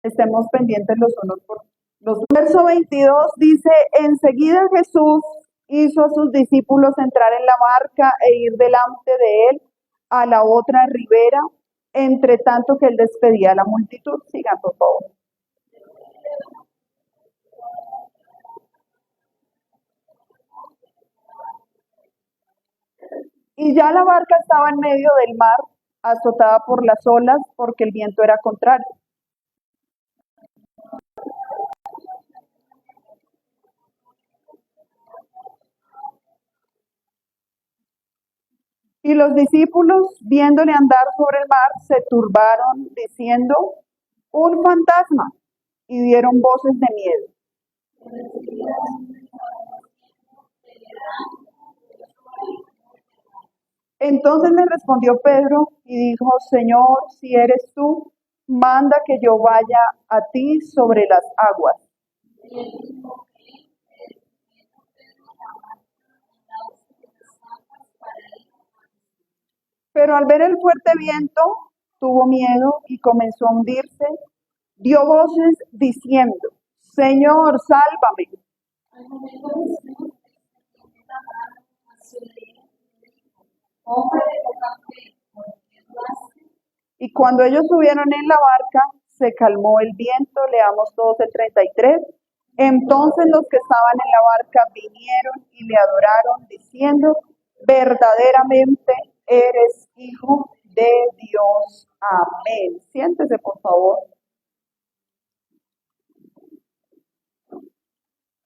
Estemos pendientes los unos por los otros. Verso 22 dice, enseguida Jesús hizo a sus discípulos entrar en la barca e ir delante de él a la otra ribera, entre tanto que él despedía a la multitud. Sigan, por favor. Y ya la barca estaba en medio del mar, azotada por las olas, porque el viento era contrario. Y los discípulos, viéndole andar sobre el mar, se turbaron, diciendo, un fantasma, y dieron voces de miedo. Entonces le respondió Pedro y dijo, Señor, si eres tú, manda que yo vaya a ti sobre las aguas. Pero al ver el fuerte viento, tuvo miedo y comenzó a hundirse. Dio voces diciendo, Señor, sálvame. Y cuando ellos subieron en la barca, se calmó el viento, leamos todos el 33. Entonces los que estaban en la barca vinieron y le adoraron, diciendo, verdaderamente eres hijo de Dios. Amén. Siéntese, por favor.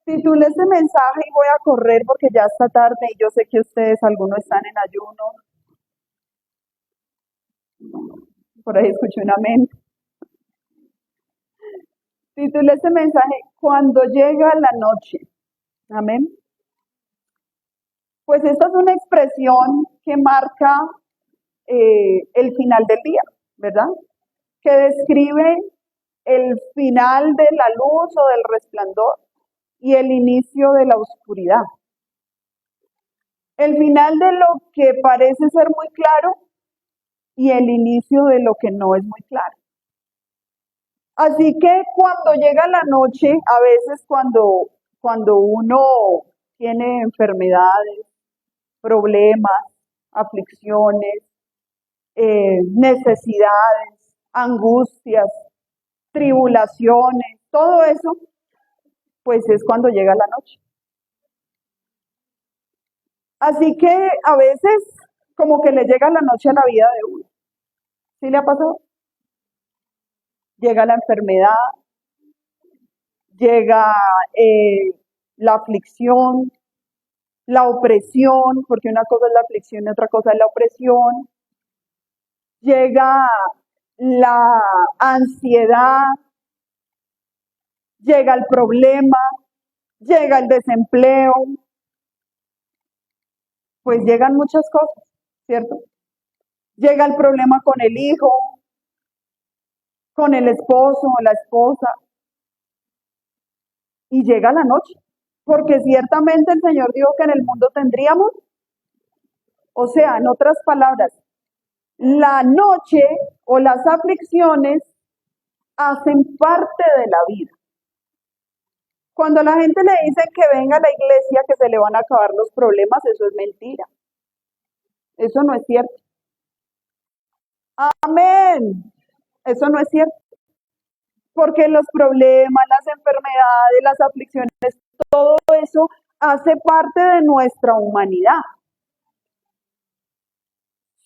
Titulé este mensaje y voy a correr porque ya está tarde y yo sé que ustedes, algunos están en ayuno. Por ahí escuché un amén. Titulé este mensaje, cuando llega la noche. Amén. Pues esta es una expresión que marca el final del día, ¿verdad? Que describe el final de la luz o del resplandor y el inicio de la oscuridad. El final de lo que parece ser muy claro y el inicio de lo que no es muy claro. Así que cuando llega la noche, a veces cuando uno tiene enfermedades, problemas, aflicciones, necesidades, angustias, tribulaciones, todo eso, pues es cuando llega la noche. Así que a veces como que le llega la noche a la vida de uno. ¿Sí le ha pasado? Llega la enfermedad, llega la aflicción, la opresión, porque una cosa es la aflicción y otra cosa es la opresión. Llega la ansiedad, llega el problema, llega el desempleo, pues llegan muchas cosas, ¿cierto? Llega el problema con el hijo, con el esposo o la esposa, y llega la noche, porque ciertamente el Señor dijo que en el mundo tendríamos, o sea, en otras palabras, la noche o las aflicciones hacen parte de la vida. Cuando la gente le dice que venga a la iglesia, que se le van a acabar los problemas, eso es mentira. Eso no es cierto. Amén. Eso no es cierto. Porque los problemas, las enfermedades, las aflicciones, todo eso hace parte de nuestra humanidad.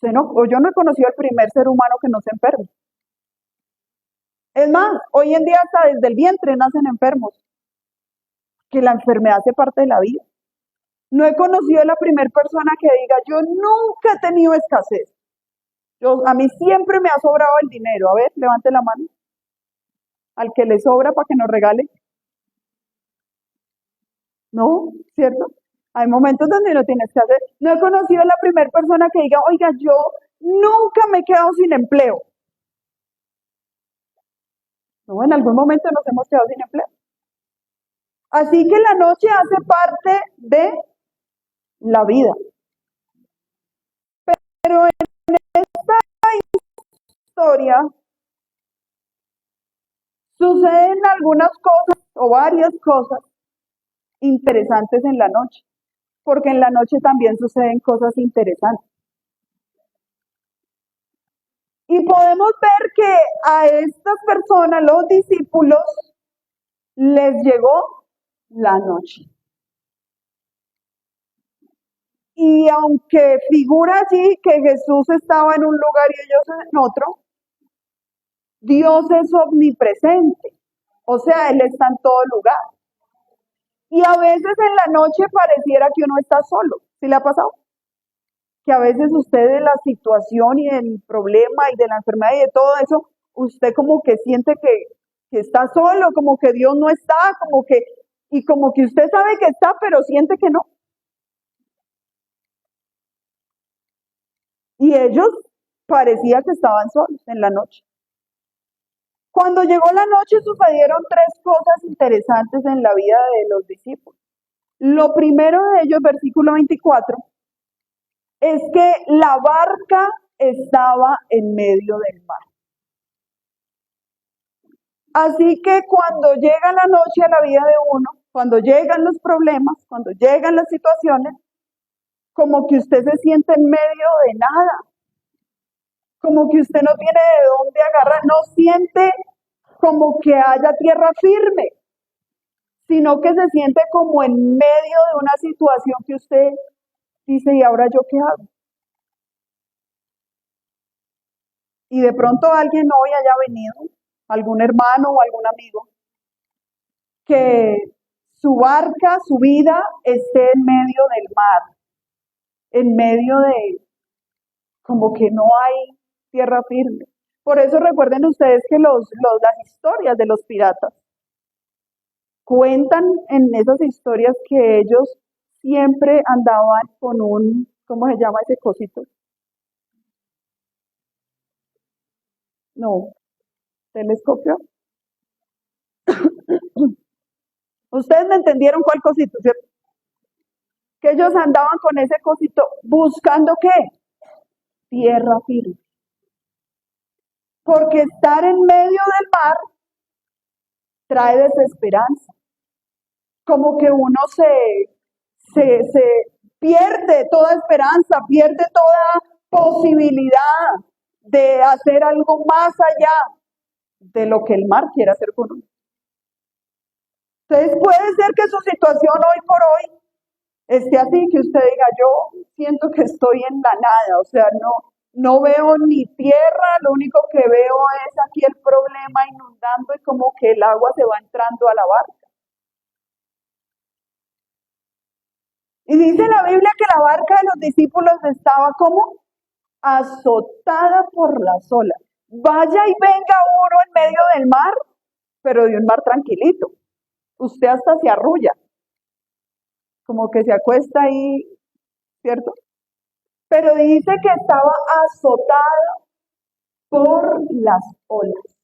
Yo no he conocido al primer ser humano que no se enferme. Es más, hoy en día hasta desde el vientre nacen enfermos. Que la enfermedad hace parte de la vida. No he conocido a la primera persona que diga, yo nunca he tenido escasez. A mí siempre me ha sobrado el dinero. A ver, levante la mano. Al que le sobra para que nos regale. No, ¿cierto? Hay momentos donde no tienes que hacer. No he conocido a la primera persona que diga, oiga, yo nunca me he quedado sin empleo. No, en algún momento nos hemos quedado sin empleo. Así que la noche hace parte de la vida. Pero en esta historia Suceden algunas cosas o varias cosas interesantes en la noche, porque en la noche también suceden cosas interesantes. Y podemos ver que a estas personas, los discípulos, les llegó la noche. Y aunque figura allí que Jesús estaba en un lugar y ellos en otro, Dios es omnipresente. O sea, Él está en todo lugar. Y a veces en la noche pareciera que uno está solo. ¿Sí le ha pasado? Que a veces usted de la situación y del problema y de la enfermedad y de todo eso, usted como que siente que está solo, como que Dios no está, y como que usted sabe que está, pero siente que no. Y ellos parecía que estaban solos en la noche. Cuando llegó la noche sucedieron tres cosas interesantes en la vida de los discípulos. Lo primero de ellos, versículo 24, es que la barca estaba en medio del mar. Así que cuando llega la noche a la vida de uno, cuando llegan los problemas, cuando llegan las situaciones, como que usted se siente en medio de nada, como que usted no tiene de dónde agarrar, no siente como que haya tierra firme, sino que se siente como en medio de una situación que usted dice, ¿y ahora yo qué hago? Y de pronto alguien hoy haya venido, algún hermano o algún amigo, que su barca, su vida esté en medio del mar, en medio de como que no hay tierra firme. Por eso recuerden ustedes que las historias de los piratas cuentan en esas historias que ellos siempre andaban con un, ¿cómo se llama ese cosito? No, telescopio. Ustedes me entendieron cuál cosito, ¿cierto? Que ellos andaban con ese cosito buscando ¿qué? Tierra firme. Porque estar en medio del mar trae desesperanza. Como que uno se pierde toda esperanza, pierde toda posibilidad de hacer algo más allá de lo que el mar quiere hacer con uno. Entonces puede ser que su situación hoy por hoy esté así, que usted diga, yo siento que estoy en la nada, o sea, no veo ni tierra, lo único que veo es aquí el problema inundando y como que el agua se va entrando a la barca. Y dice la Biblia que la barca de los discípulos estaba como azotada por las olas. Vaya y venga uno en medio del mar, pero de un mar tranquilito. Usted hasta se arrulla, como que se acuesta ahí, ¿cierto? Pero dice que estaba azotada por las olas.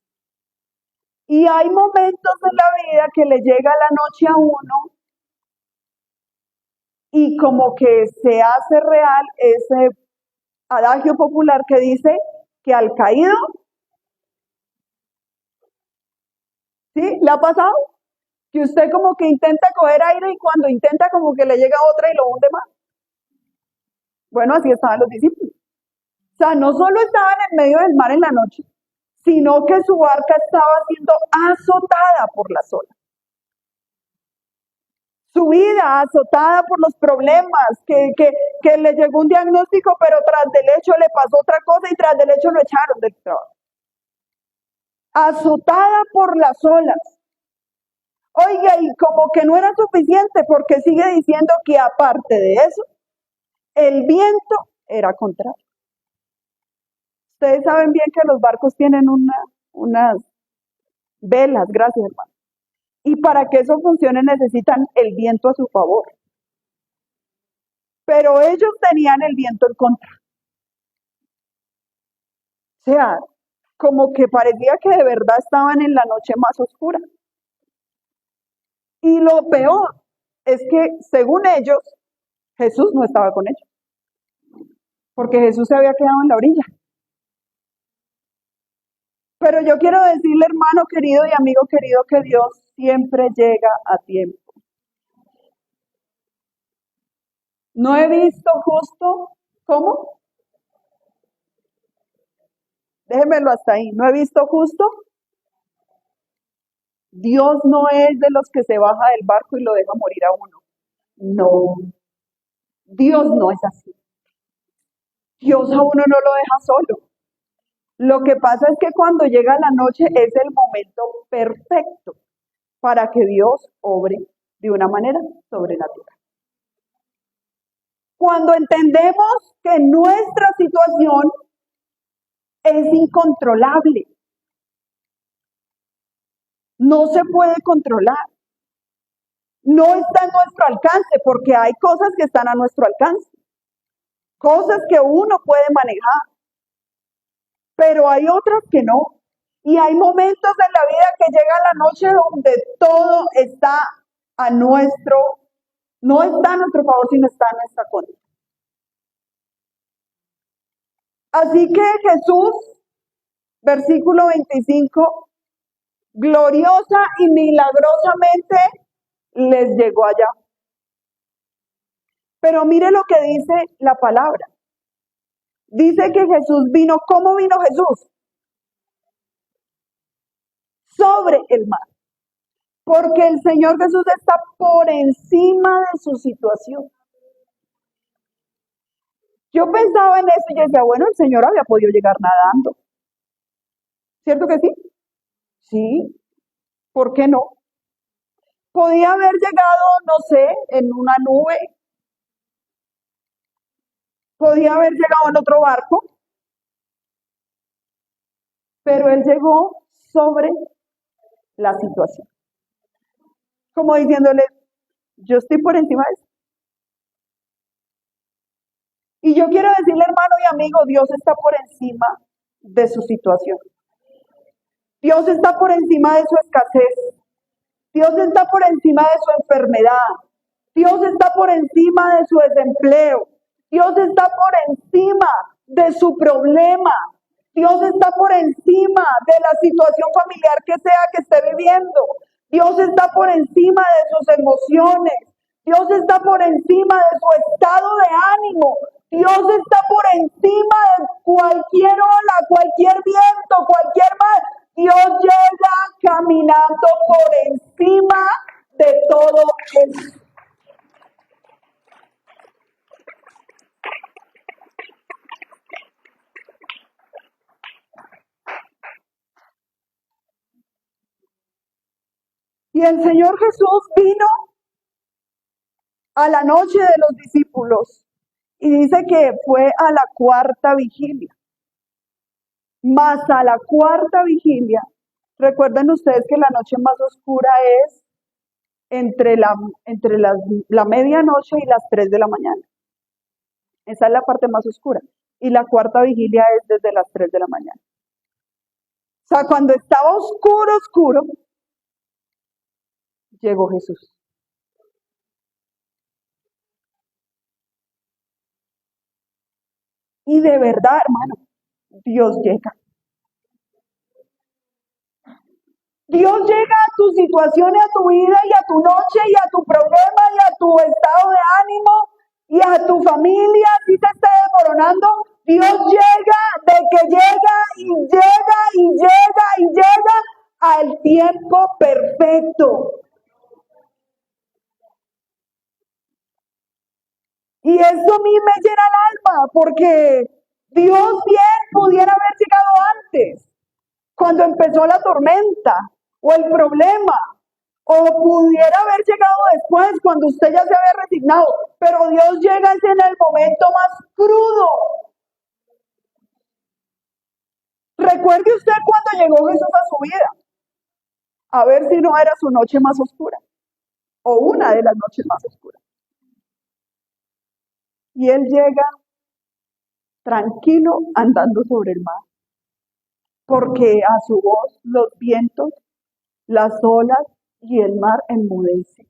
Y hay momentos en la vida que le llega la noche a uno y como que se hace real ese adagio popular que dice que al caído, ¿sí? ¿Le ha pasado? Que usted como que intenta coger aire y cuando intenta como que le llega otra y lo hunde más. Bueno, así estaban los discípulos. O sea, no solo estaban en medio del mar en la noche, sino que su barca estaba siendo azotada por las olas. Su vida azotada por los problemas, que le llegó un diagnóstico, pero tras del hecho le pasó otra cosa y tras del hecho lo echaron del trabajo. Azotada por las olas. Oiga, y como que no era suficiente porque sigue diciendo que aparte de eso, el viento era contrario. Ustedes saben bien que los barcos tienen unas velas, gracias hermano. Y para que eso funcione necesitan el viento a su favor. Pero ellos tenían el viento en contra. O sea, como que parecía que de verdad estaban en la noche más oscura. Y lo peor es que, según ellos, Jesús no estaba con ellos. Porque Jesús se había quedado en la orilla. Pero yo quiero decirle, hermano querido y amigo querido, que Dios siempre llega a tiempo. No he visto justo, ¿cómo? Déjemelo hasta ahí. No he visto justo. Dios no es de los que se baja del barco y lo deja morir a uno. No, Dios no es así. Dios a uno no lo deja solo. Lo que pasa es que cuando llega la noche es el momento perfecto para que Dios obre de una manera sobrenatural. Cuando entendemos que nuestra situación es incontrolable, no se puede controlar, no está en nuestro alcance, porque hay cosas que están a nuestro alcance, cosas que uno puede manejar, pero hay otras que no. Y hay momentos en la vida que llega la noche donde todo está a nuestro, no está a nuestro favor, sino está a nuestra contra. Así que Jesús, versículo 25, gloriosa y milagrosamente les llegó allá. Pero mire lo que dice la palabra. Dice que Jesús vino, ¿cómo vino Jesús? Sobre el mar. Porque el Señor Jesús está por encima de su situación. Yo pensaba en eso y decía, bueno, el Señor había podido llegar nadando. ¿Cierto que sí? Sí, ¿por qué no? Podía haber llegado, no sé, en una nube. Podía haber llegado en otro barco. Pero Él llegó sobre la situación. Como diciéndole, yo estoy por encima de eso. Y yo quiero decirle, hermano y amigo, Dios está por encima de su situación. Dios está por encima de su escasez. Dios está por encima de su enfermedad. Dios está por encima de su desempleo. Dios está por encima de su problema. Dios está por encima de la situación familiar que sea que esté viviendo. Dios está por encima de sus emociones. Dios está por encima de su estado de ánimo. Dios está por encima de cualquier ola, cualquier viento, cualquier mar. Dios llega caminando por encima de todo eso. Y el Señor Jesús vino a la noche de los discípulos y dice que fue a la cuarta vigilia. Más a la cuarta vigilia, recuerden ustedes que la noche más oscura es entre la medianoche y las 3 de la mañana. Esa es la parte más oscura. Y la cuarta vigilia es desde las 3 de la mañana. O sea, cuando estaba oscuro, oscuro, llegó Jesús. Y de verdad, hermano, Dios llega. Dios llega a tu situación y a tu vida y a tu noche y a tu problema y a tu estado de ánimo y a tu familia, si te está desmoronando. Dios llega de que llega y llega y llega y llega al tiempo perfecto. Y eso a mí me llena el alma porque Dios bien pudiera haber llegado antes, cuando empezó la tormenta o el problema, o pudiera haber llegado después, cuando usted ya se había resignado, pero Dios llega en el momento más crudo. Recuerde usted cuando llegó Jesús a su vida, a ver si no era su noche más oscura, o una de las noches más oscuras. Y Él llega tranquilo andando sobre el mar, porque a su voz los vientos, las olas y el mar enmudecen.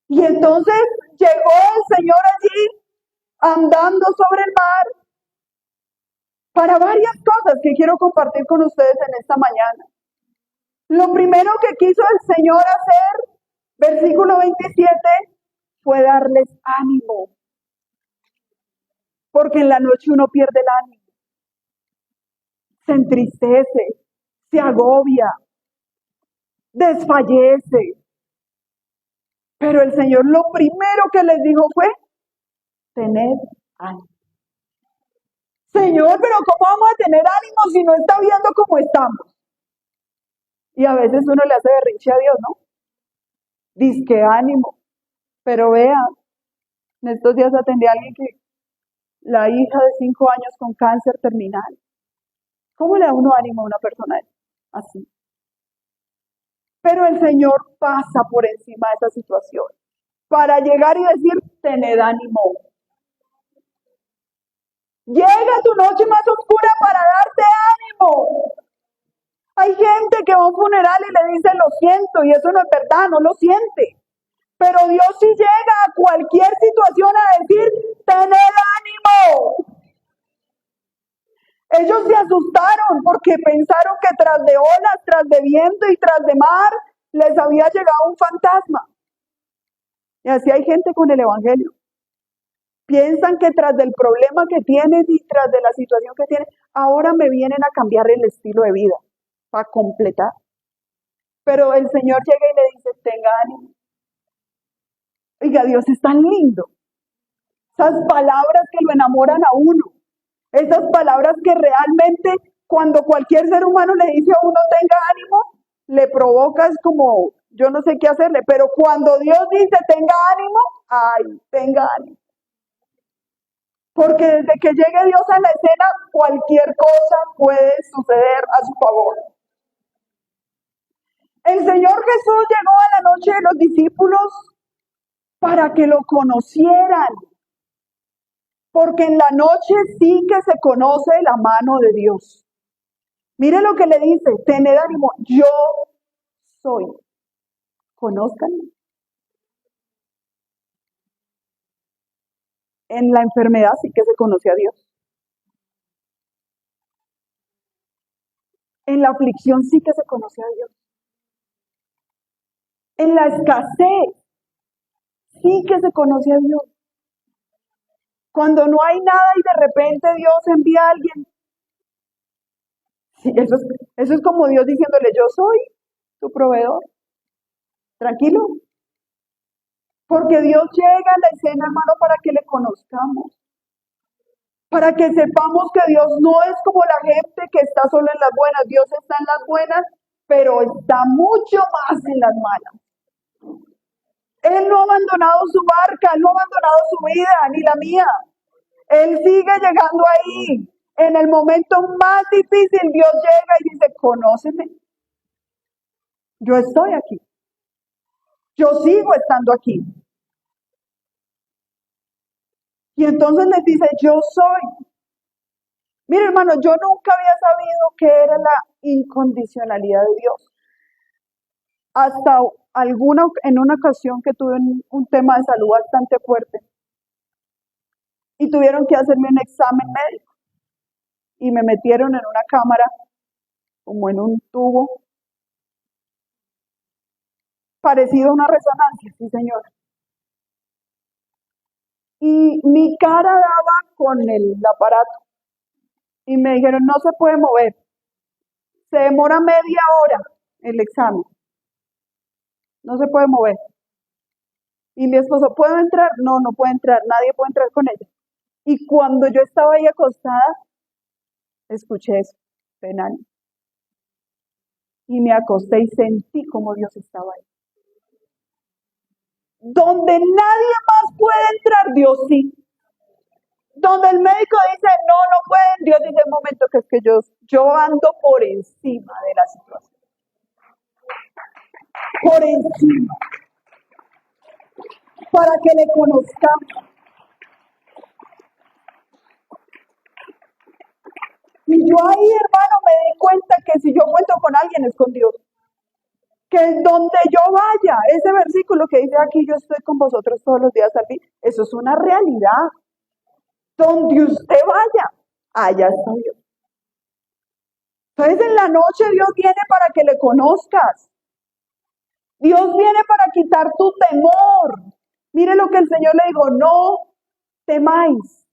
Y entonces llegó el Señor allí andando sobre el mar para varias cosas que quiero compartir con ustedes en esta mañana. Lo primero que quiso el Señor hacer, versículo 27, fue darles ánimo. Porque en la noche uno pierde el ánimo, se entristece, se agobia, desfallece. Pero el Señor lo primero que les dijo fue, tened ánimo. Señor, pero ¿cómo vamos a tener ánimo si no está viendo cómo estamos? Y a veces uno le hace berrinche a Dios, ¿no? Dice que ánimo. Pero vea, en estos días atendí a alguien que la hija de 5 años con cáncer terminal. ¿Cómo le da uno ánimo a una persona así? Pero el Señor pasa por encima de esa situación para llegar y decir, tened ánimo. Llega tu noche más oscura para darte ánimo. Hay gente que va a un funeral y le dice, lo siento, y eso no es verdad, no lo siente. Pero Dios sí llega a cualquier situación a decir, tened ánimo. Ellos se asustaron porque pensaron que tras de olas, tras de viento y tras de mar, les había llegado un fantasma. Y así hay gente con el evangelio. Piensan que tras del problema que tienen y tras de la situación que tienen, ahora me vienen a cambiar el estilo de vida para completar. Pero el Señor llega y le dice, tenga ánimo. Oiga, Dios es tan lindo. Esas palabras que lo enamoran a uno. Esas palabras que realmente cuando cualquier ser humano le dice a uno tenga ánimo, le provoca, es como, yo no sé qué hacerle, pero cuando Dios dice tenga ánimo, ay, tenga ánimo. Porque desde que llegue Dios a la escena, cualquier cosa puede suceder a su favor. El Señor Jesús llegó a la noche de los discípulos para que lo conocieran. Porque en la noche sí que se conoce la mano de Dios. Mire lo que le dice, tened ánimo, yo soy. Conózcanme. En la enfermedad sí que se conoce a Dios. En la aflicción sí que se conoce a Dios. En la escasez sí que se conoce a Dios. Cuando no hay nada y de repente Dios envía a alguien. Sí, eso es como Dios diciéndole, yo soy tu proveedor. Tranquilo. Porque Dios llega a la escena, hermano, para que le conozcamos. Para que sepamos que Dios no es como la gente que está solo en las buenas. Dios está en las buenas, pero está mucho más en las malas. Él no ha abandonado su barca, Él no ha abandonado su vida, ni la mía. Él sigue llegando ahí. En el momento más difícil, Dios llega y dice, conóceme. Yo estoy aquí. Yo sigo estando aquí. Y entonces les dice, yo soy. Mire, hermano, yo nunca había sabido qué era la incondicionalidad de Dios. Hasta en una ocasión que tuve un tema de salud bastante fuerte. Y tuvieron que hacerme un examen médico. Y me metieron en una cámara, como en un tubo, parecido a una resonancia, sí señor. Y mi cara daba con el aparato. Y me dijeron, no se puede mover. Se demora media hora el examen. No se puede mover. Y mi esposo, ¿puedo entrar? No, no puede entrar. Nadie puede entrar con ella. Y cuando yo estaba ahí acostada, escuché eso, penal. Y me acosté y sentí como Dios estaba ahí. Donde nadie más puede entrar, Dios sí. Donde el médico dice, no, no pueden, Dios dice, un momento, que es que yo ando por encima de la situación. Por encima. Para que le conozcamos. Y yo ahí, hermano, me di cuenta que si yo cuento con alguien es con Dios. Que donde yo vaya, ese versículo que dice aquí, yo estoy con vosotros todos los días al fin, eso es una realidad. Donde usted vaya, allá estoy yo. Entonces en la noche Dios viene para que le conozcas. Dios viene para quitar tu temor. Mire lo que el Señor le dijo, no temáis,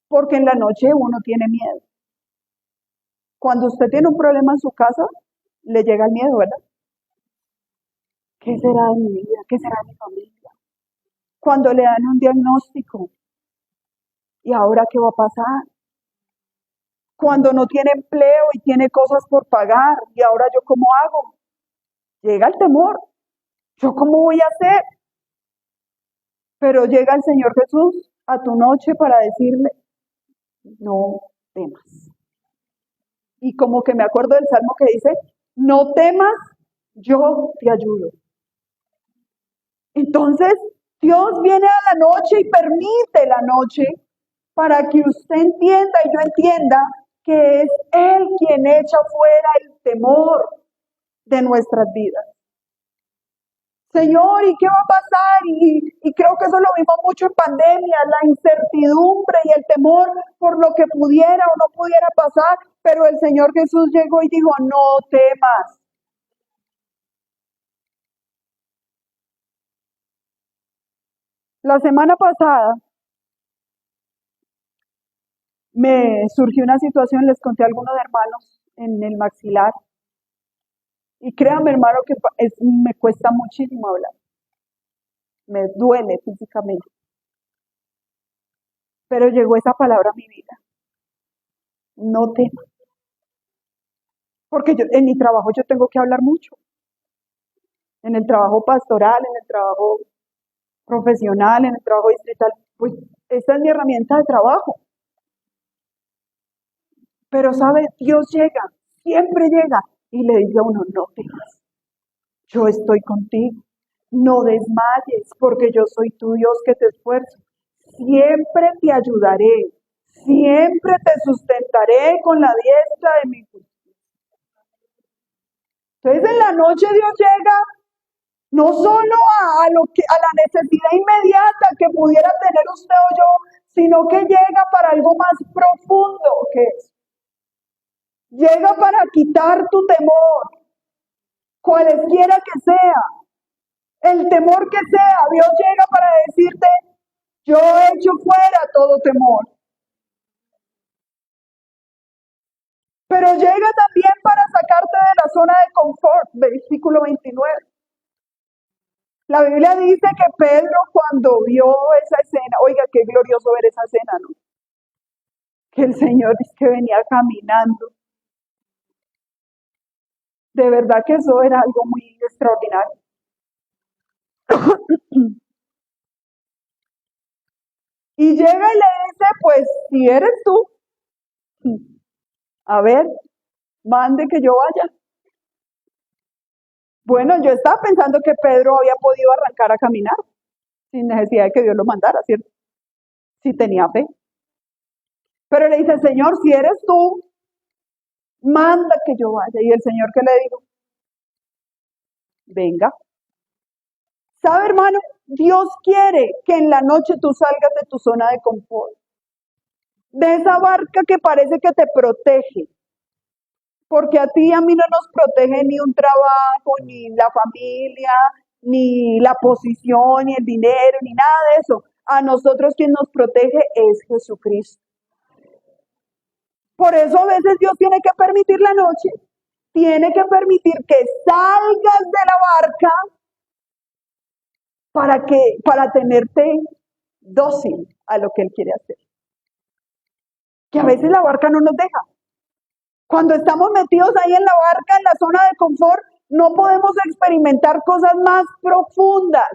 porque en la noche uno tiene miedo. Cuando usted tiene un problema en su casa, le llega el miedo, ¿verdad? ¿Qué será de mi vida? ¿Qué será de mi familia? Cuando le dan un diagnóstico, ¿y ahora qué va a pasar? Cuando no tiene empleo y tiene cosas por pagar, ¿y ahora yo cómo hago? Llega el temor. ¿Yo cómo voy a hacer? Pero llega el Señor Jesús a tu noche para decirle, no temas. Y como que me acuerdo del salmo que dice, no temas, yo te ayudo. Entonces, Dios viene a la noche y permite la noche para que usted entienda y yo entienda que es Él quien echa fuera el temor de nuestras vidas. Señor, ¿y qué va a pasar? Y creo que eso lo vimos mucho en pandemia, la incertidumbre y el temor por lo que pudiera o no pudiera pasar, pero el Señor Jesús llegó y dijo, no temas. La semana pasada me surgió una situación, les conté a algunos hermanos en el maxilar, y créanme hermano que me cuesta muchísimo hablar, me duele físicamente, pero llegó esa palabra a mi vida, no temas, porque en mi trabajo yo tengo que hablar mucho, en el trabajo pastoral, en el trabajo profesional, en el trabajo distrital, pues esta es mi herramienta de trabajo. Pero sabe, Dios llega, siempre llega y le dice a uno, no temas, yo estoy contigo, no desmayes, porque yo soy tu Dios que te esfuerzo. Siempre te ayudaré, siempre te sustentaré con la diestra de mi justicia. Entonces en la noche Dios llega no solo a la necesidad inmediata que pudiera tener usted o yo, sino que llega para algo más profundo que es. Llega para quitar tu temor, cualesquiera que sea, el temor que sea, Dios llega para decirte, yo echo fuera todo temor. Pero llega también para sacarte de la zona de confort, versículo 29. La Biblia dice que Pedro cuando vio esa escena, oiga, qué glorioso ver esa escena, ¿no? Que el Señor dice que venía caminando. De verdad que eso era algo muy extraordinario. Y llega y le dice, pues si eres tú, a ver, mande que yo vaya. Bueno, yo estaba pensando que Pedro había podido arrancar a caminar sin necesidad de que Dios lo mandara, ¿cierto? Si tenía fe. Pero le dice, Señor, si eres tú, manda que yo vaya. Y el Señor, ¿qué le dijo? Venga. ¿Sabe, hermano? Dios quiere que en la noche tú salgas de tu zona de confort, de esa barca que parece que te protege, porque a ti y a mí no nos protege ni un trabajo, ni la familia, ni la posición, ni el dinero, ni nada de eso. A nosotros quien nos protege es Jesucristo. Por eso a veces Dios tiene que permitir la noche, tiene que permitir que salgas de la barca para tenerte dócil a lo que Él quiere hacer. Que a veces la barca no nos deja. Cuando estamos metidos ahí en la barca, en la zona de confort, no podemos experimentar cosas más profundas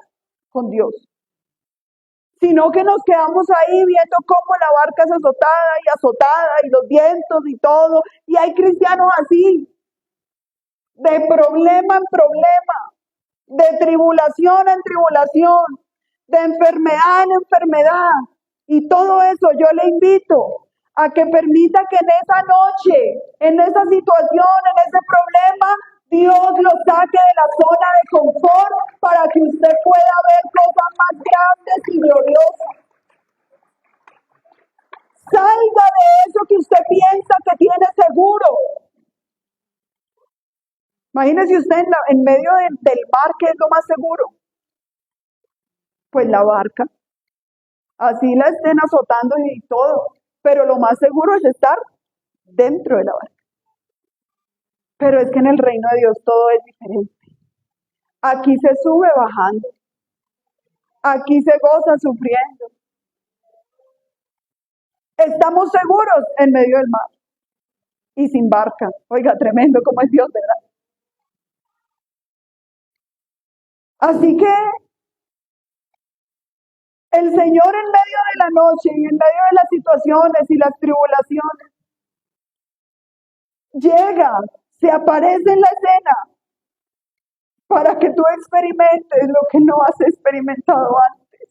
con Dios, sino que nos quedamos ahí viendo cómo la barca es azotada y los vientos y todo, y hay cristianos así, de problema en problema, de tribulación en tribulación, de enfermedad en enfermedad, y todo eso yo le invito a que permita que en esa noche, en esa situación, en ese problema, Dios lo saque de la zona de confort para que usted pueda ver cosas más grandes y gloriosas. Salga de eso que usted piensa que tiene seguro Imagínese usted en medio del mar, ¿qué es lo más seguro? Pues la barca. Así la estén azotando y todo, pero lo más seguro es estar dentro de la barca. Pero es que en el reino de Dios todo es diferente. Aquí se sube bajando. Aquí se goza sufriendo. Estamos seguros en medio del mar y sin barca. Oiga, tremendo como es Dios, ¿verdad? Así que el Señor en medio de la noche y en medio de las situaciones y las tribulaciones llega, se aparece en la escena para que tú experimentes lo que no has experimentado antes.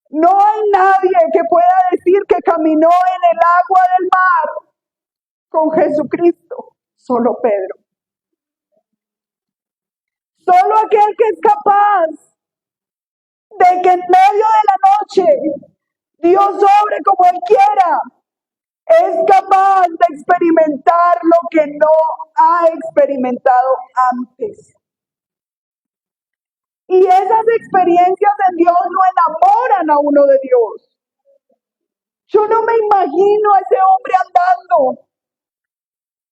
No hay nadie que pueda decir que caminó en el agua del mar con Jesucristo, solo Pedro. Solo aquel que es capaz de que en medio de la noche Dios obre como Él quiera, es capaz de experimentar lo que no ha experimentado antes. Y esas experiencias en Dios lo enamoran a uno de Dios. Yo no me imagino a ese hombre andando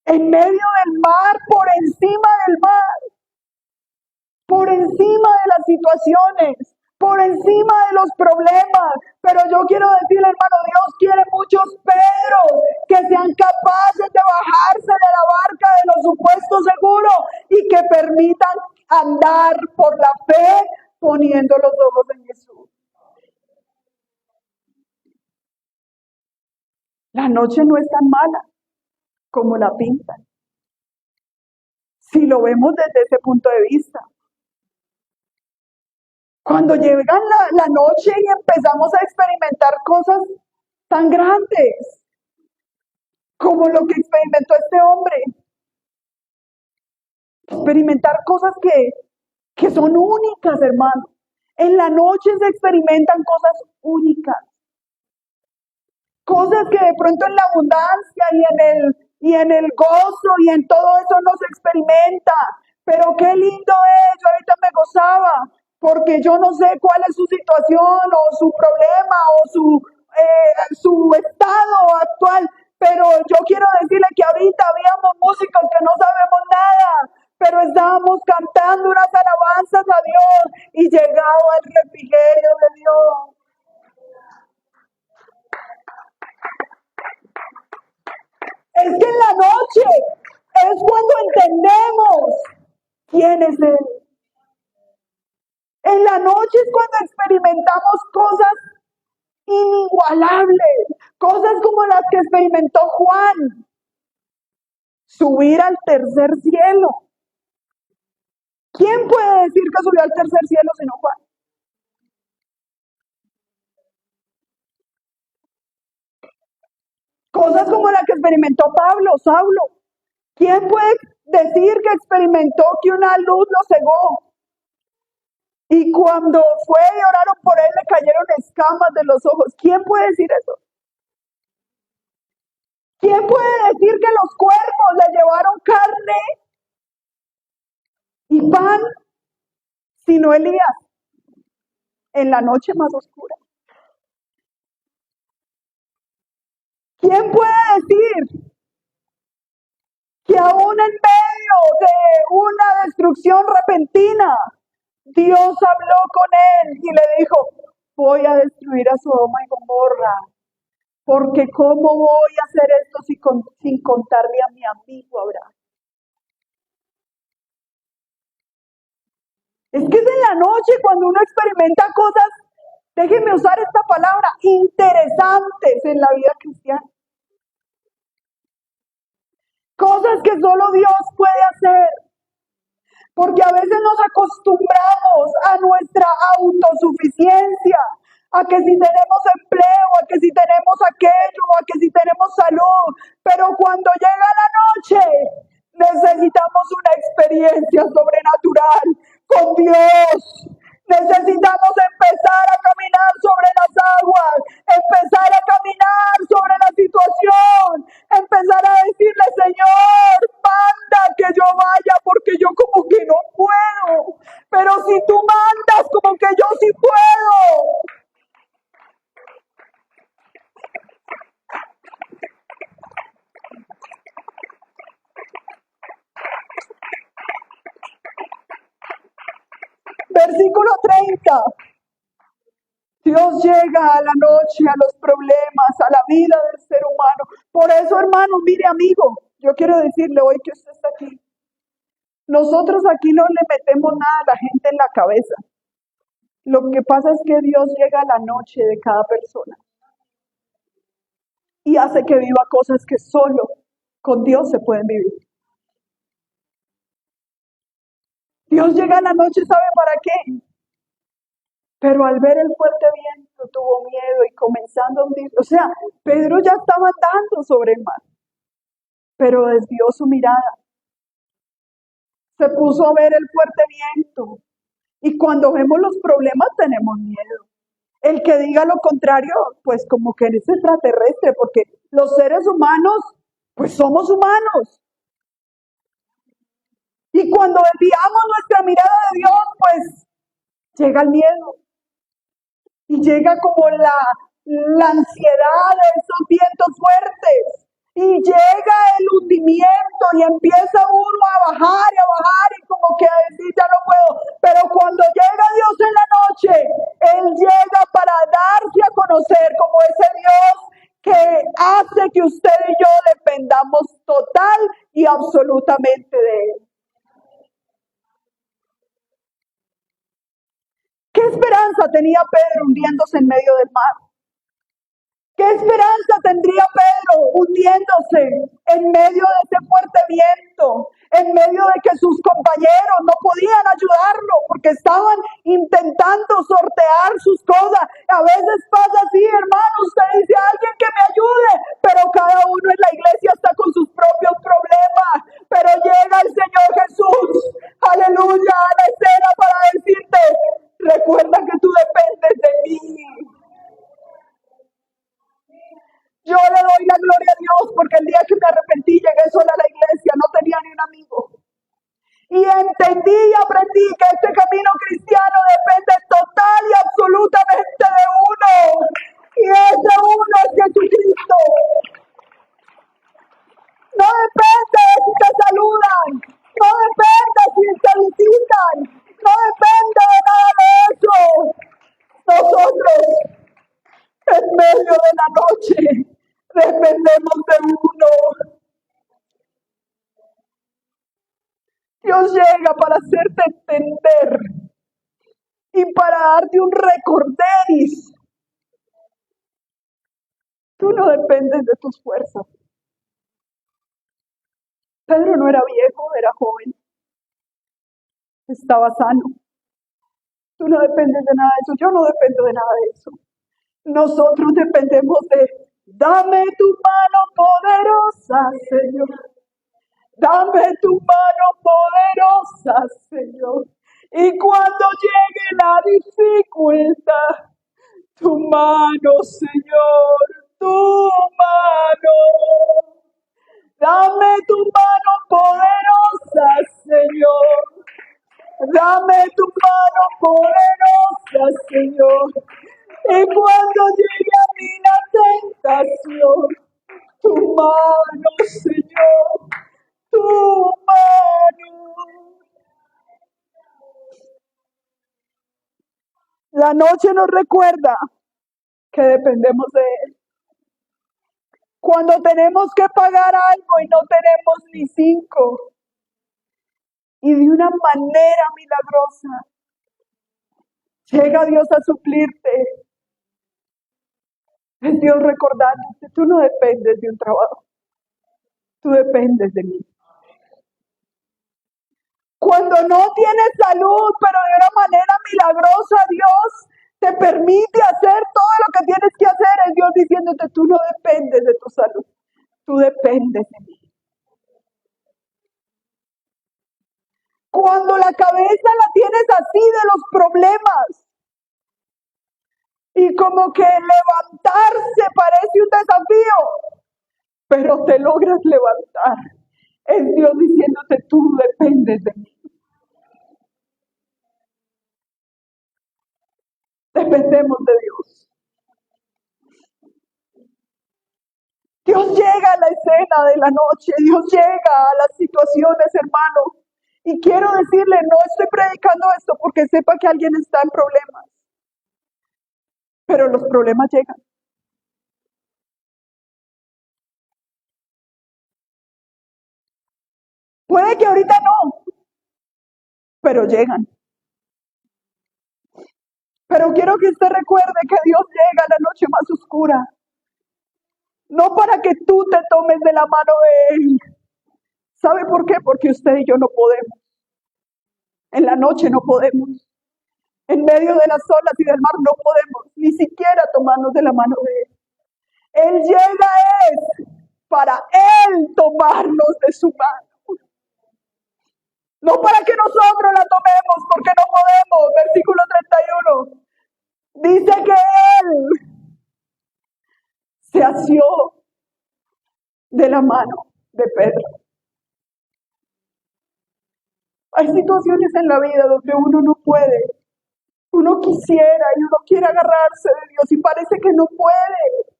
en medio del mar, por encima del mar, por encima de las situaciones, por encima de los problemas. Pero yo quiero decirle, hermano, Dios quiere muchos Pedros que sean capaces de bajarse de la barca de los supuestos seguros y que permitan andar por la fe poniendo los ojos en Jesús. La noche no es tan mala como la pintan, si lo vemos desde ese punto de vista. Cuando llega la noche y empezamos a experimentar cosas tan grandes como lo que experimentó este hombre, experimentar cosas que son únicas, hermano. En la noche se experimentan cosas únicas, cosas que de pronto en la abundancia y en el gozo y en todo eso no se experimenta. Pero qué lindo es, yo ahorita me gozaba, porque yo no sé cuál es su situación o su problema o su estado actual, pero yo quiero decirle que ahorita habíamos músicos que no sabemos nada, pero estábamos cantando unas alabanzas a Dios y llegaba el refrigerio de Dios. Es que en la noche es cuando entendemos quién es Él. En la noche es cuando experimentamos cosas inigualables, cosas como las que experimentó Juan. Subir al tercer cielo. ¿Quién puede decir que subió al tercer cielo sino Juan? Cosas como las que experimentó Pablo, Saulo. ¿Quién puede decir que experimentó que una luz lo cegó? Y cuando fue y oraron por él, le cayeron escamas de los ojos. ¿Quién puede decir eso? ¿Quién puede decir que los cuervos le llevaron carne y pan, sino Elías, en la noche más oscura? ¿Quién puede decir que aún en medio de una destrucción repentina, Dios habló con él y le dijo, voy a destruir a Sodoma y Gomorra, porque ¿cómo voy a hacer esto sin contarle a mi amigo Abraham? Es que es en la noche cuando uno experimenta cosas, déjenme usar esta palabra, interesantes en la vida cristiana. Cosas que solo Dios puede hacer. Porque a veces nos acostumbramos a nuestra autosuficiencia, a que si tenemos empleo, a que si tenemos aquello, a que si tenemos salud. Pero cuando llega la noche, necesitamos una experiencia sobrenatural con Dios. Necesitamos empezar a caminar sobre las aguas, empezar a caminar sobre la situación, empezar a decirle, Señor, manda Versículo 30. Dios llega a la noche, a los problemas, a la vida del ser humano. Por eso, hermano, mire, amigo, yo quiero decirle hoy que usted está aquí. Nosotros aquí no le metemos nada a la gente en la cabeza. Lo que pasa es que Dios llega a la noche de cada persona y hace que viva cosas que solo con Dios se pueden vivir. Dios llega a la noche, ¿sabe para qué? Pero al ver el fuerte viento tuvo miedo y comenzando a hundir. O sea, Pedro ya estaba andando sobre el mar, pero desvió su mirada. Se puso a ver el fuerte viento. Y cuando vemos los problemas tenemos miedo. El que diga lo contrario, pues como que es extraterrestre, porque los seres humanos, pues somos humanos. Y cuando desviamos nuestra mirada de Dios, pues llega el miedo. Y llega como la ansiedad de esos vientos fuertes. Y llega el hundimiento y empieza uno a bajar y como que a decir ya no puedo. Pero cuando llega Dios en la noche, Él llega para darse a conocer como ese Dios que hace que usted y yo dependamos total y absolutamente de Él. ¿Qué esperanza tenía Pedro hundiéndose en medio del mar? ¿Qué esperanza tendría Pedro hundiéndose en medio de ese fuerte viento? En medio de que sus compañeros no podían ayudarlo porque estaban intentando sortear sus cosas. A veces pasa así, hermano, usted dice a alguien que me ayude, pero cada uno en la iglesia está con sus propios problemas. Pero llega el Señor Jesús, aleluya, a la escena para decirte, recuerda que tú dependes de mí. Yo le doy la gloria a Dios porque el día que me arrepentí llegué sola a la iglesia, no tenía ni un amigo. Y entendí y aprendí que este camino cristiano depende total y absolutamente de uno. Y ese uno es Jesucristo. No depende de si te saludan, no depende si te visitan, no depende de nada de eso. Nosotros, en medio de la noche, dependemos de uno. Dios llega para hacerte entender y para darte un recorderis. Tú no dependes de tus fuerzas. Pedro no era viejo, era joven. Estaba sano. Tú no dependes de nada de eso. Yo no dependo de nada de eso. Nosotros dependemos de, dame tu mano poderosa, Señor. Dame tu mano poderosa, Señor. Y cuando llegue la dificultad, tu mano, Señor, tu mano. Dame tu mano poderosa, Señor. Dame tu mano poderosa, Señor. Y cuando llegue a mí la tentación, tu mano, Señor, tu mano. La noche nos recuerda que dependemos de Él. Cuando tenemos que pagar algo y no tenemos ni 5, y de una manera milagrosa llega Dios a suplirte. Es Dios recordándote, tú no dependes de un trabajo, tú dependes de mí. Cuando no tienes salud, pero de una manera milagrosa Dios te permite hacer todo lo que tienes que hacer, es Dios diciéndote, tú no dependes de tu salud, tú dependes de mí. Cuando la cabeza la tienes así de los problemas y como que levantarse parece un desafío, pero te logras levantar. Es Dios diciéndote, tú dependes de mí. Dependemos de Dios. Dios llega a la escena de la noche, Dios llega a las situaciones, hermano, Y quiero decirle, no estoy predicando esto porque sepa que alguien está en problemas, pero los problemas llegan. Puede que ahorita no, pero llegan. Pero quiero que usted recuerde que Dios llega a la noche más oscura, no para que tú te tomes de la mano de Él. ¿Sabe por qué? Porque usted y yo no podemos. En la noche no podemos. En medio de las olas y del mar no podemos ni siquiera tomarnos de la mano de Él. Él llega es para Él tomarnos de su mano. No para que nosotros la tomemos, porque no podemos. Versículo 31. Dice que Él se asió de la mano de Pedro. Hay situaciones en la vida donde uno no puede. Uno quisiera y uno quiere agarrarse de Dios y parece que no puede.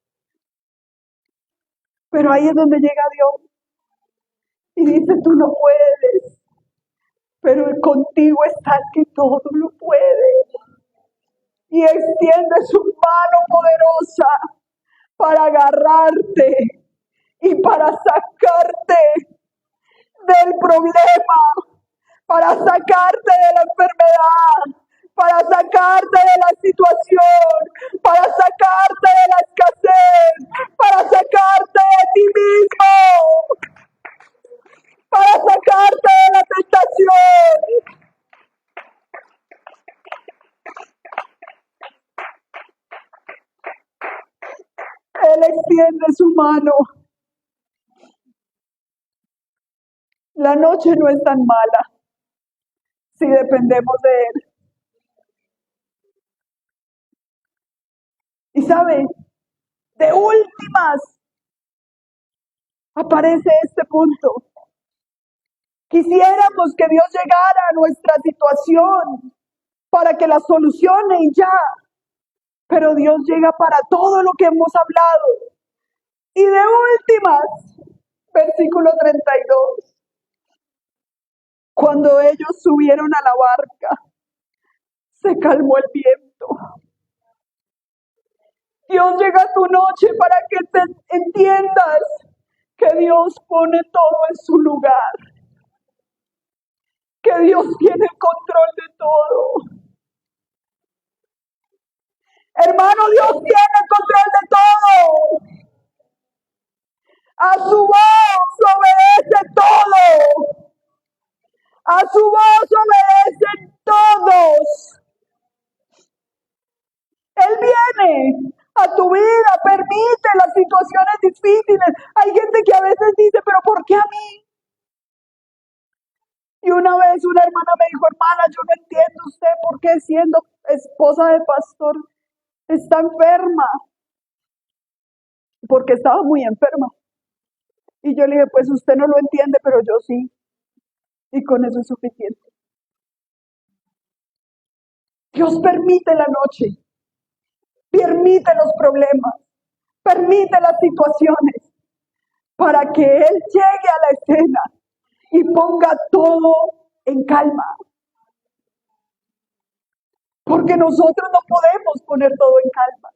Pero ahí es donde llega Dios y dice, tú no puedes, pero contigo está el que todo lo puede. Y extiende su mano poderosa para agarrarte y para sacarte del problema, para sacarte de la enfermedad, para sacarte de la situación, para sacarte de la escasez, para sacarte de ti mismo, para sacarte de la tentación. Él extiende su mano. La noche no es tan mala si dependemos de Él. Y sabe, de últimas aparece este punto. Quisiéramos que Dios llegara a nuestra situación para que la solucione y ya. Pero Dios llega para todo lo que hemos hablado. Y de últimas, versículo 32. Cuando ellos subieron a la barca, se calmó el viento. Dios llega a tu noche para que te entiendas que Dios pone todo en su lugar. Que Dios tiene el control de todo. Hermano, Dios tiene el control de todo. A su voz obedece todo. A su voz obedecen todos. Él viene a tu vida, permite las situaciones difíciles. Hay gente que a veces dice, pero ¿por qué a mí? Y una vez una hermana me dijo, hermana, yo no entiendo usted por qué siendo esposa de pastor está enferma. Porque estaba muy enferma. Y yo le dije, pues usted no lo entiende, pero yo sí. Y con eso es suficiente. Dios permite la noche, permite los problemas, permite las situaciones para que Él llegue a la escena y ponga todo en calma. Porque nosotros no podemos poner todo en calma.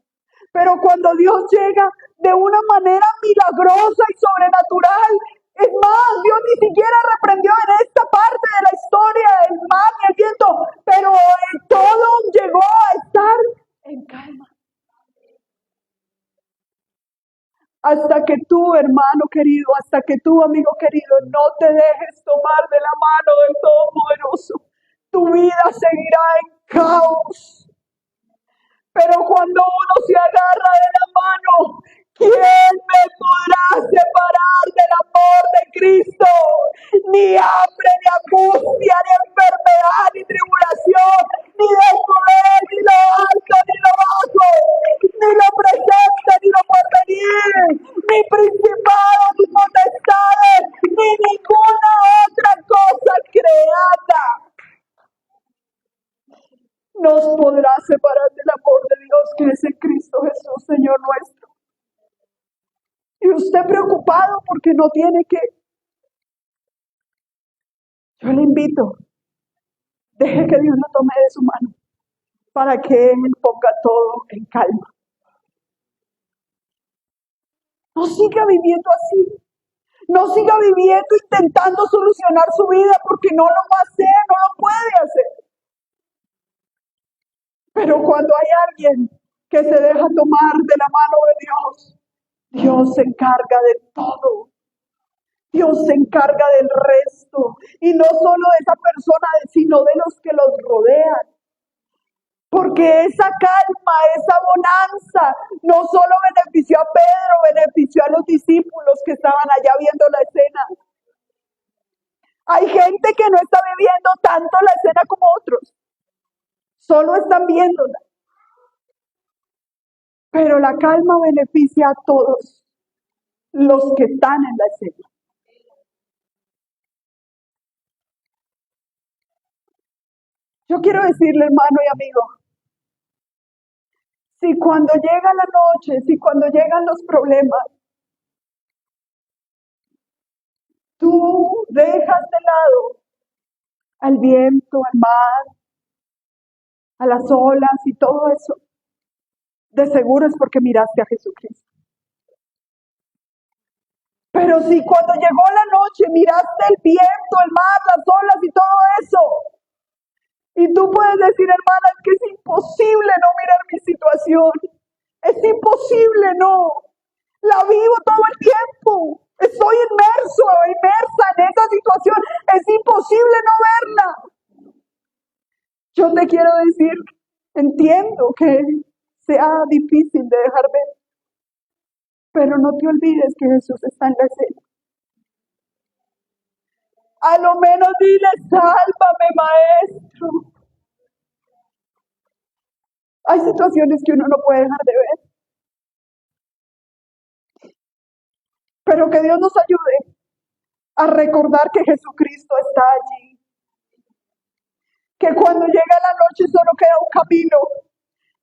Pero cuando Dios llega de una manera milagrosa y sobrenatural, es más, Dios ni siquiera reprendió en esta parte de la historia el mar y el viento, pero todo llegó a estar en calma. Hasta que tú, hermano querido, hasta que tú, amigo querido, no te dejes tomar de la mano del Todopoderoso, tu vida seguirá en caos. Pero cuando uno se agarra de la mano, ¿quién me podrá separar del amor de Cristo? Ni hambre, ni angustia, ni enfermedad, ni tribulación, ni desnudez, ni lo alto, ni lo bajo, ni lo presente, ni lo porvenir, ni principados, ni potestades, ni ninguna otra cosa creada nos podrá separar del amor de Dios que es en Cristo Jesús, Señor nuestro. Y usted preocupado porque no tiene que. Yo le invito, deje que Dios lo tome de su mano para que Él ponga todo en calma. No siga viviendo así. No siga viviendo intentando solucionar su vida porque no lo va a hacer, no lo puede hacer. Pero cuando hay alguien que se deja tomar de la mano de Dios, Dios se encarga de todo. Dios se encarga del resto. Y no solo de esa persona, sino de los que los rodean. Porque esa calma, esa bonanza, no solo benefició a Pedro, benefició a los discípulos que estaban allá viendo la escena. Hay gente que no está viviendo tanto la escena como otros. Solo están viéndola. Pero la calma beneficia a todos los que están en la escena. Yo quiero decirle, hermano y amigo, si cuando llega la noche, si cuando llegan los problemas, tú dejas de lado al viento, al mar, a las olas y todo eso, de seguro es porque miraste a Jesucristo. Pero si cuando llegó la noche miraste el viento, el mar, las olas y todo eso, y tú puedes decir, hermana, es que es imposible no mirar mi situación, es imposible, no, la vivo todo el tiempo, estoy inmersa en esa situación, es imposible no verla. Yo te quiero decir, entiendo que sea difícil de dejar ver, pero no te olvides que Jesús está en la escena. A lo menos dile, sálvame, maestro. Hay situaciones que uno no puede dejar de ver. Pero que Dios nos ayude a recordar que Jesucristo está allí. Que cuando llega la noche solo queda un camino.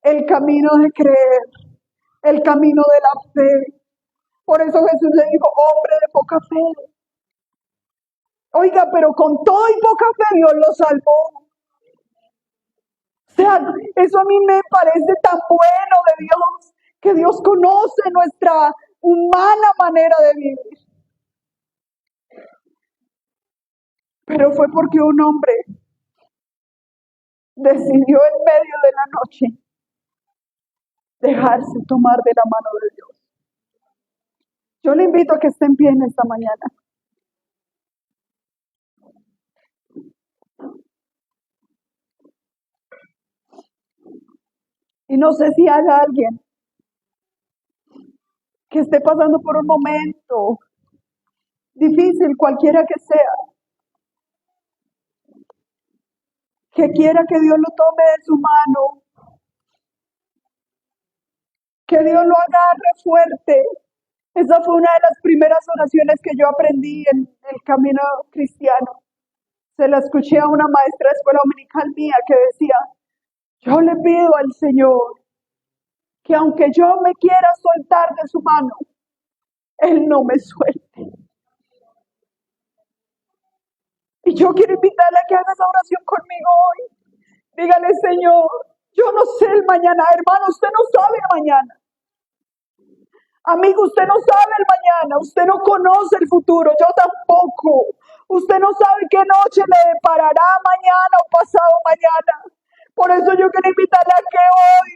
El camino de creer. El camino de la fe. Por eso Jesús le dijo, hombre de poca fe. Oiga, pero con todo y poca fe Dios lo salvó. O sea, eso a mí me parece tan bueno de Dios, que Dios conoce nuestra humana manera de vivir. Pero fue porque un hombre decidió en medio de la noche dejarse tomar de la mano de Dios. Yo le invito a que estén bien esta mañana. Y no sé si hay alguien que esté pasando por un momento difícil, cualquiera que sea, que quiera que Dios lo tome de su mano, que Dios lo agarre fuerte. Esa fue una de las primeras oraciones que yo aprendí en el camino cristiano. Se la escuché a una maestra de escuela dominical mía que decía, yo le pido al Señor que aunque yo me quiera soltar de su mano, Él no me suelte. Y yo quiero invitarle a que haga esa oración conmigo hoy. Dígale, Señor, yo no sé el mañana, hermano, usted no sabe el mañana. Amigo, usted no sabe el mañana, usted no conoce el futuro, yo tampoco. Usted no sabe qué noche le deparará mañana o pasado mañana. Por eso yo quiero invitarle a que hoy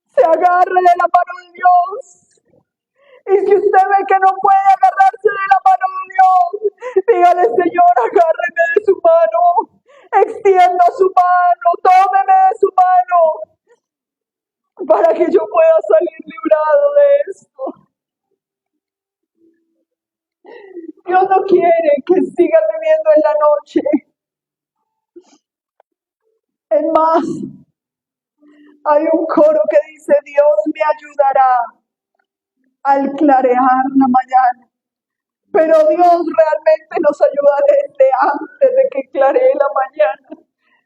se agarre de la mano de Dios. Y si usted ve que no puede agarrarse de la mano de Dios, dígale, Señor, agárreme de su mano, extienda su mano, tómeme de su mano, para que yo pueda salir librado de esto. Dios no quiere que sigan viviendo en la noche. Es más, hay un coro que dice, Dios me ayudará al clarear la mañana. Pero Dios realmente nos ayuda desde antes de que claree la mañana.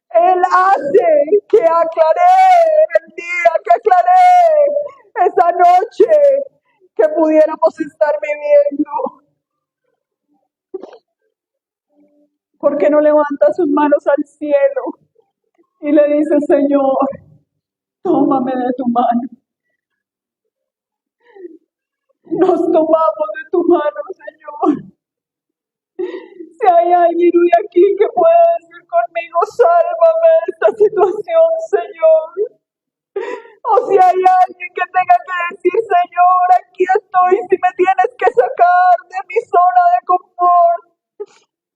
Él hace que aclaree el día, que aclaree esa noche que pudiéramos estar viviendo. ¿Por qué no levanta sus manos al cielo y le dice, Señor, tómame de tu mano? Nos tomamos de tu mano, Señor. Si hay alguien hoy aquí que pueda decir conmigo, sálvame de esta situación, Señor. O si hay alguien que tenga que decir, Señor, aquí estoy, si me tienes que sacar de mi zona de confort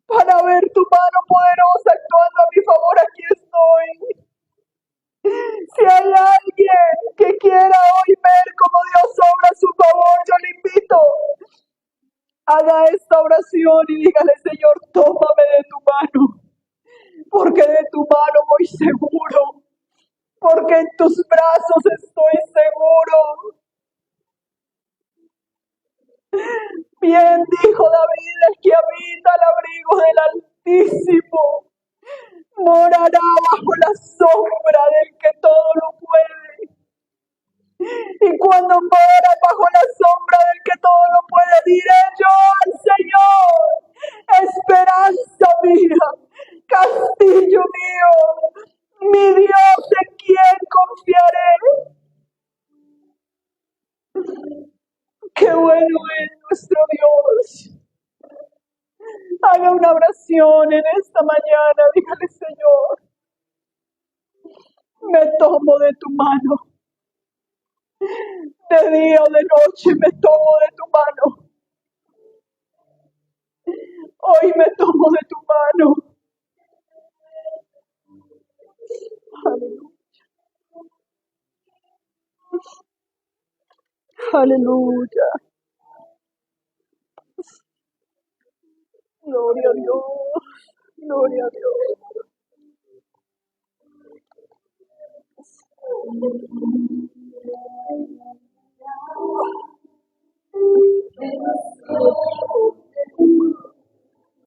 para ver tu mano poderosa actuando a mi favor, aquí estoy. Si hay alguien que quiera hoy ver cómo Dios obra a su favor, yo le invito, haga esta oración y dígale, Señor, tómame de tu mano, porque de tu mano voy seguro, porque en tus brazos estoy seguro. Bien dijo David, el que habita al abrigo del Altísimo, morará bajo la sombra del que todo lo puede. Y cuando mora bajo la sombra del que todo lo puede, diré yo al Señor, esperanza mía, castillo mío, mi Dios en quien confiaré. Qué bueno es nuestro Dios. Haga una oración en esta mañana, dígale, Señor, me tomo de tu mano, de día o de noche me tomo de tu mano, hoy me tomo de tu mano. Aleluya, aleluya, gloria a Dios, gloria a Dios.